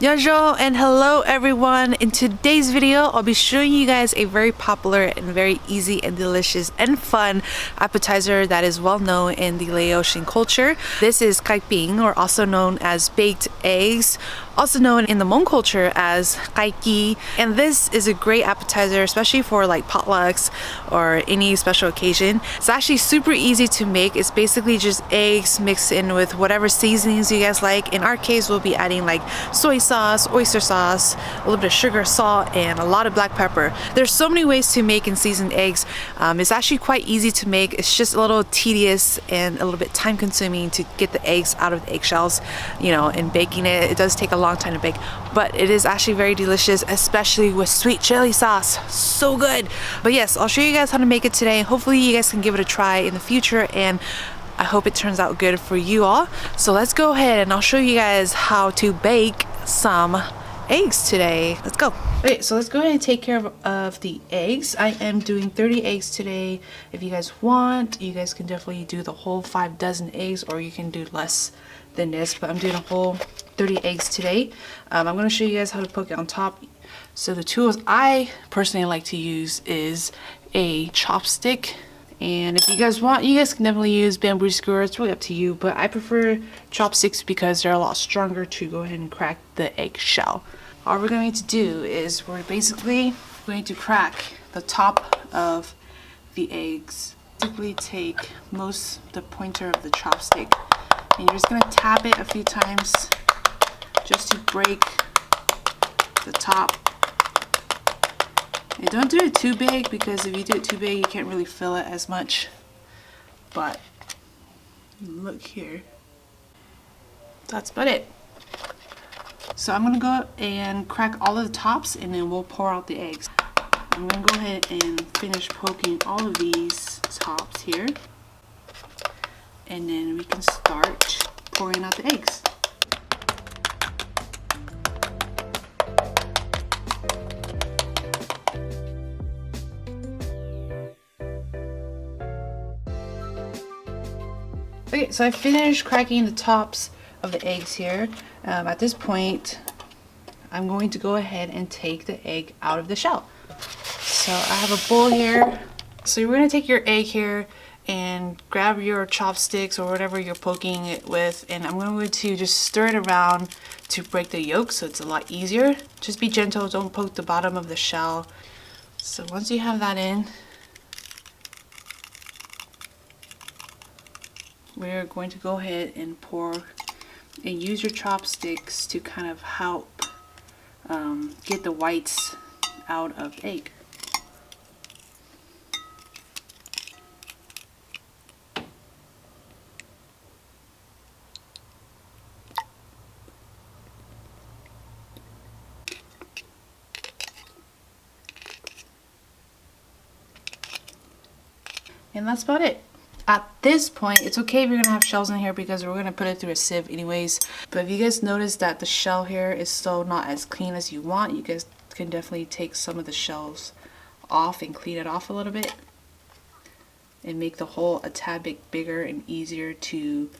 Bonjour and hello everyone. In today's video, I'll be showing you guys a very popular and very easy and delicious and fun appetizer that is well known in the Laotian culture. This is Khai Being, or also known as baked eggs, also known in the Hmong culture as Qai Ci. And this is a great appetizer, especially for like potlucks or any special occasion. It's actually super easy to make. It's basically just eggs mixed in with whatever seasonings you guys like. In our case, we'll be adding like soy sauce, oyster sauce, a little bit of sugar, salt, and a lot of black pepper. There's so many ways to make and season eggs. It's actually quite easy to make. It's just a little tedious and a little bit time consuming to get the eggs out of the eggshells, you know, and baking it. It does take a long time to bake, but it is actually very delicious, especially with sweet chili sauce. So good. But yes, I'll show you guys how to make it today. Hopefully you guys can give it a try in the future, and I hope it turns out good for you all. So let's go ahead and I'll show you guys how to bake some eggs today. Let's go. Okay, so let's go ahead and take care of the eggs. I am doing 30 eggs today. If you guys want, you guys can definitely do the whole 5 dozen eggs, or you can do less than this, but I'm doing a whole 30 eggs today. I'm going to show you guys how to poke it on top. So the tools I personally like to use is a chopstick, and if you guys want, you guys can definitely use bamboo skewers. It's really up to you, but I prefer chopsticks because they're a lot stronger to go ahead and crack the egg shell. All we're going to do is we're basically going to crack the top of the eggs. Basically take the pointer of the chopstick, and you're just going to tap it a few times just to break the top. And don't do it too big, because if you do it too big, you can't really fill it as much. But look here. That's about it. So I'm gonna go and crack all of the tops, and then we'll pour out the eggs. I'm gonna go ahead and finish poking all of these tops here, and then we can start pouring out the eggs. Okay, so I finished cracking the tops of the eggs here. At this point, I'm going to go ahead and take the egg out of the shell. So I have a bowl here. So you're going to take your egg here and grab your chopsticks or whatever you're poking it with, and I'm going to just stir it around to break the yolk, so it's a lot easier. Just be gentle, don't poke the bottom of the shell. So once you have that in, we're going to go ahead and pour and use your chopsticks to kind of help get the whites out of the egg. And that's about it. At this point, it's okay if you're gonna have shells in here, because we're gonna put it through a sieve anyways. But if you guys notice that the shell here is still not as clean as you want, you guys can definitely take some of the shells off and clean it off a little bit, and make the hole a tad bit bigger and easier to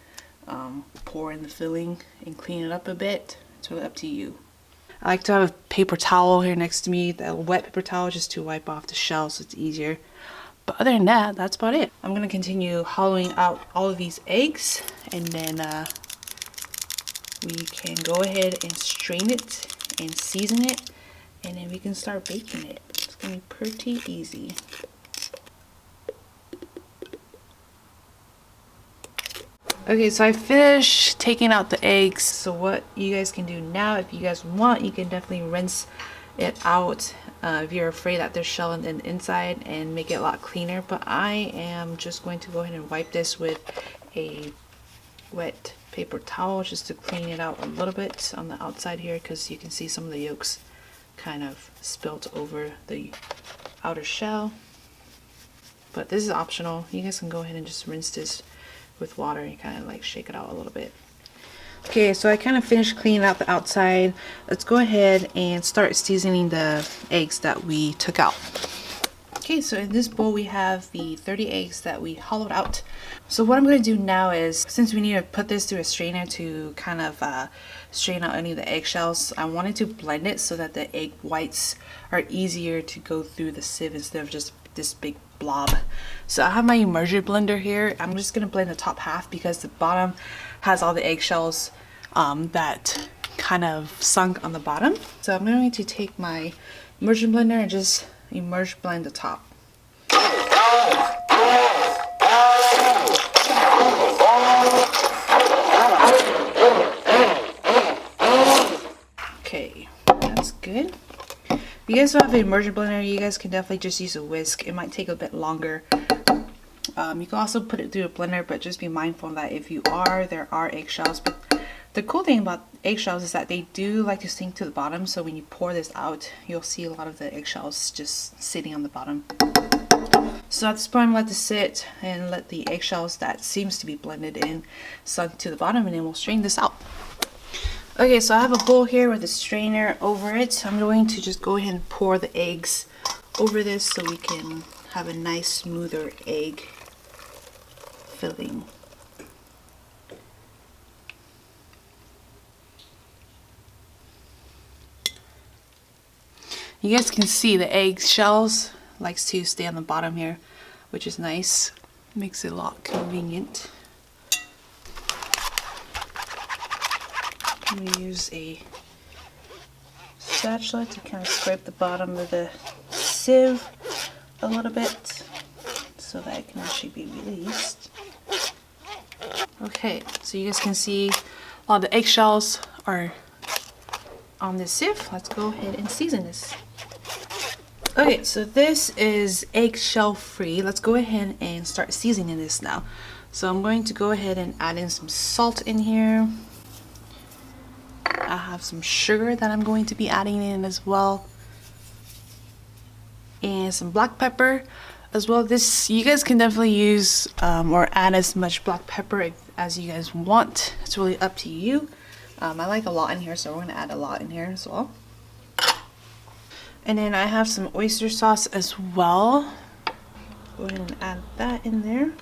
pour in the filling and clean it up a bit. It's really up to you. I like to have a paper towel here next to me, a wet paper towel, just to wipe off the shell so it's easier. But other than that, that's about it. I'm going to continue hollowing out all of these eggs, and then we can go ahead and strain it and season it, and then we can start baking it. It's going to be pretty easy. Okay, so I finished taking out the eggs. So what you guys can do now, if you guys want, you can definitely rinse it out if you're afraid that there's shell in the inside, and make it a lot cleaner. But I am just going to go ahead and wipe this with a wet paper towel just to clean it out a little bit on the outside here, because you can see some of the yolks kind of spilt over the outer shell. But this is optional. You guys can go ahead and just rinse this with water and kind of like shake it out a little bit. Okay, so I kind of finished cleaning out the outside. Let's go ahead and start seasoning the eggs that we took out. Okay, so in this bowl we have the 30 eggs that we hollowed out. So what I'm going to do now is, since we need to put this through a strainer to kind of strain out any of the eggshells, I wanted to blend it so that the egg whites are easier to go through the sieve instead of just this big blob. So I have my immersion blender here. I'm just going to blend the top half because the bottom has all the eggshells that kind of sunk on the bottom. So I'm going to take my immersion blender and just immersion blend the top. Okay, that's good. If you guys don't have an immersion blender, you guys can definitely just use a whisk. It might take a bit longer. You can also put it through a blender, but just be mindful that if you are, there are eggshells. But the cool thing about eggshells is that they do like to sink to the bottom, so when you pour this out, you'll see a lot of the eggshells just sitting on the bottom. So at this point, I'm going to let this sit and let the eggshells that seems to be blended in sunk to the bottom, and then we'll strain this out. Okay, so I have a bowl here with a strainer over it. I'm going to just go ahead and pour the eggs over this so we can have a nice smoother egg filling. You guys can see the egg shells likes to stay on the bottom here, which is nice. Makes it a lot convenient. I'm going to use a spatula to kind of scrape the bottom of the sieve a little bit so that it can actually be released. Okay, so you guys can see a lot of the eggshells are on this sieve. Let's go ahead and season this. Okay, so this is eggshell free. Let's go ahead and start seasoning this now. So I'm going to go ahead and add in some salt in here. I have some sugar that I'm going to be adding in as well, and some black pepper as well. This, you guys can definitely use or add as much black pepper as you guys want. It's really up to you. I like a lot in here, so we're going to add a lot in here as well. And then I have some oyster sauce as well. Go ahead and add that in there,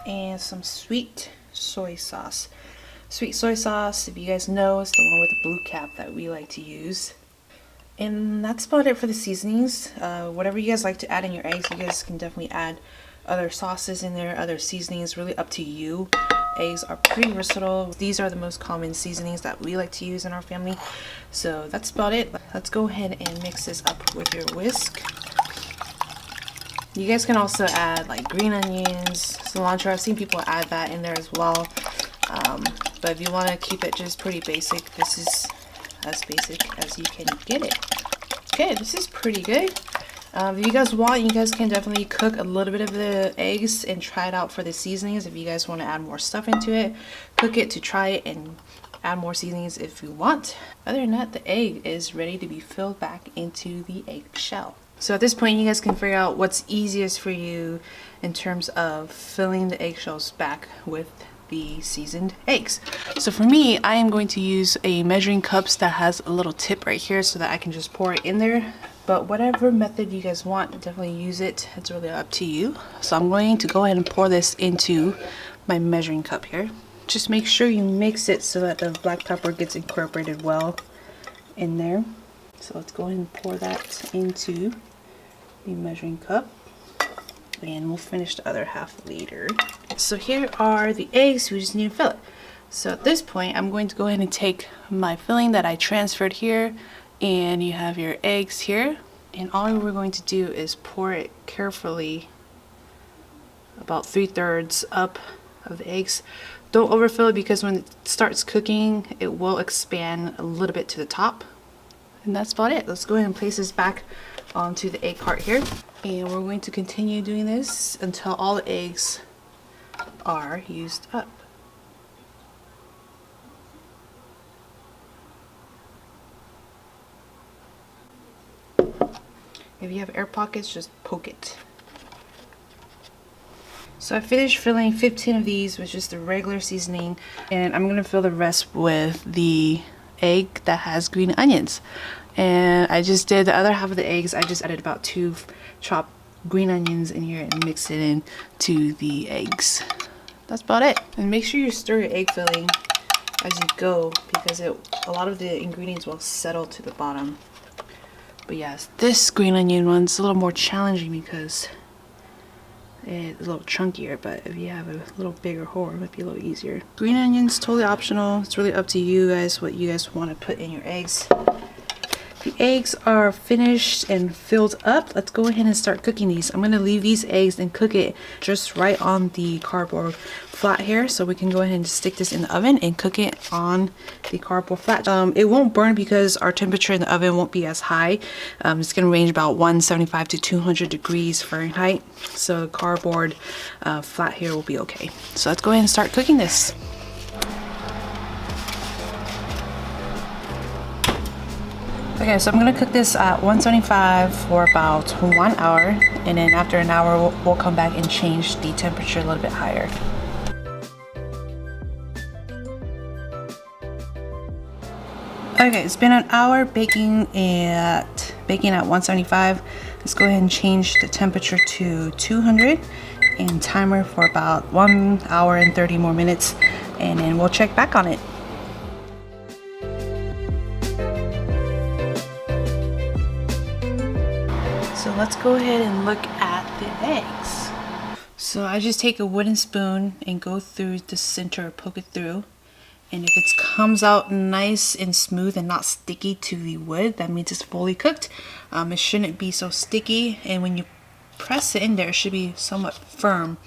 and some sweet soy sauce. Sweet soy sauce, if you guys know, is the one with the blue cap that we like to use. And that's about it for the seasonings. Whatever you guys like to add in your eggs, you guys can definitely add other sauces in there, other seasonings, really up to you. Eggs are pretty versatile. These are the most common seasonings that we like to use in our family. So that's about it. Let's go ahead and mix this up with your whisk. You guys can also add like green onions, cilantro. I've seen people add that in there as well. But if you want to keep it just pretty basic, this is as basic as you can get it. Okay, this is pretty good. If you guys want, you guys can definitely cook a little bit of the eggs and try it out for the seasonings. If you guys want to add more stuff into it, cook it to try it and add more seasonings if you want. Other than that, the egg is ready to be filled back into the egg shell. So at this point, you guys can figure out what's easiest for you in terms of filling the eggshells back with the seasoned eggs. So for me, I am going to use a measuring cups that has a little tip right here so that I can just pour it in there. But whatever method you guys want, definitely use it. It's really up to you. So I'm going to go ahead and pour this into my measuring cup here. Just make sure you mix it so that the black pepper gets incorporated well in there. So let's go ahead and pour that into the measuring cup, and we'll finish the other half later. So here are the eggs. We just need to fill it. So at this point, I'm going to go ahead and take my filling that I transferred here, and you have your eggs here, and all we're going to do is pour it carefully about 3/3 up of the eggs. Don't overfill it because when it starts cooking, it will expand a little bit to the top. And that's about it. Let's go ahead and place this back onto the egg cart here, and we're going to continue doing this until all the eggs are used up. If you have air pockets, just poke it. So I finished filling 15 of these with just the regular seasoning, and I'm gonna fill the rest with the egg that has green onions. And I just did the other half of the eggs. I just added about 2 chopped green onions in here and mix it in to the eggs. That's about it. And make sure you stir your egg filling as you go, because a lot of the ingredients will settle to the bottom. But yes, this green onion one's a little more challenging because it's a little chunkier, but if you have a little bigger hole, it might be a little easier. Green onions, totally optional. It's really up to you guys what you guys want to put in your eggs. The eggs are finished and filled up. Let's go ahead and start cooking these. I'm going to leave these eggs and cook it just right on the cardboard flat here, so we can go ahead and stick this in the oven and cook it on the cardboard flat. It won't burn because our temperature in the oven won't be as high. It's going to range about 175 to 200 degrees Fahrenheit, so the cardboard flat here will be okay. So let's go ahead and start cooking this. Okay, so I'm gonna cook this at 175 for about 1 hour, and then after an hour we'll come back and change the temperature a little bit higher. Okay, it's been an hour baking at 175. Let's go ahead and change the temperature to 200 and timer for about 1 hour and 30 more minutes, and then we'll check back on it. So let's go ahead and look at the eggs. So I just take a wooden spoon and go through the center, poke it through. And if it comes out nice and smooth and not sticky to the wood, that means it's fully cooked. It shouldn't be so sticky, and when you press it in there, it should be somewhat firm.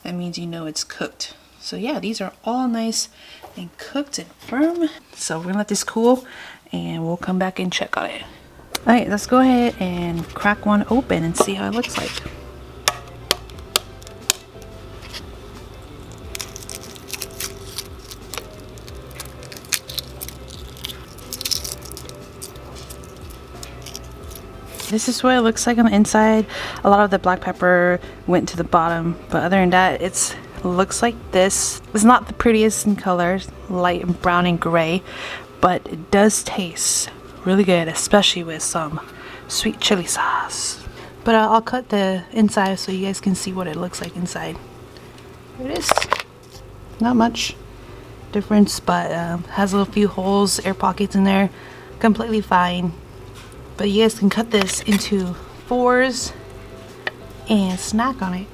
That means you know it's cooked. So yeah, these are all nice and cooked and firm. So we're gonna let this cool and we'll come back and check on it. Alright, let's go ahead and crack one open and see how it looks like. This is what it looks like on the inside. A lot of the black pepper went to the bottom, but other than that, it looks like this. It's not the prettiest in colors, light brown and gray, but it does taste really good, especially with some sweet chili sauce. But I'll cut the inside so you guys can see what it looks like inside. There it is. Not much difference, but has a few holes, air pockets in there. Completely fine. But you guys can cut this into 4s and snack on it.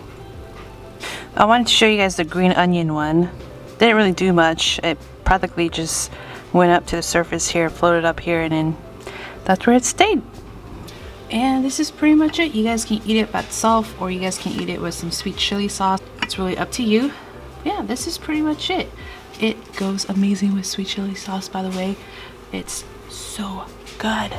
I wanted to show you guys the green onion one. Didn't really do much. It practically just went up to the surface here, floated up here, and then that's where it stayed. And this is pretty much it. You guys can eat it by itself, or you guys can eat it with some sweet chili sauce. It's really up to you. Yeah, this is pretty much it. It goes amazing with sweet chili sauce, by the way. It's so good.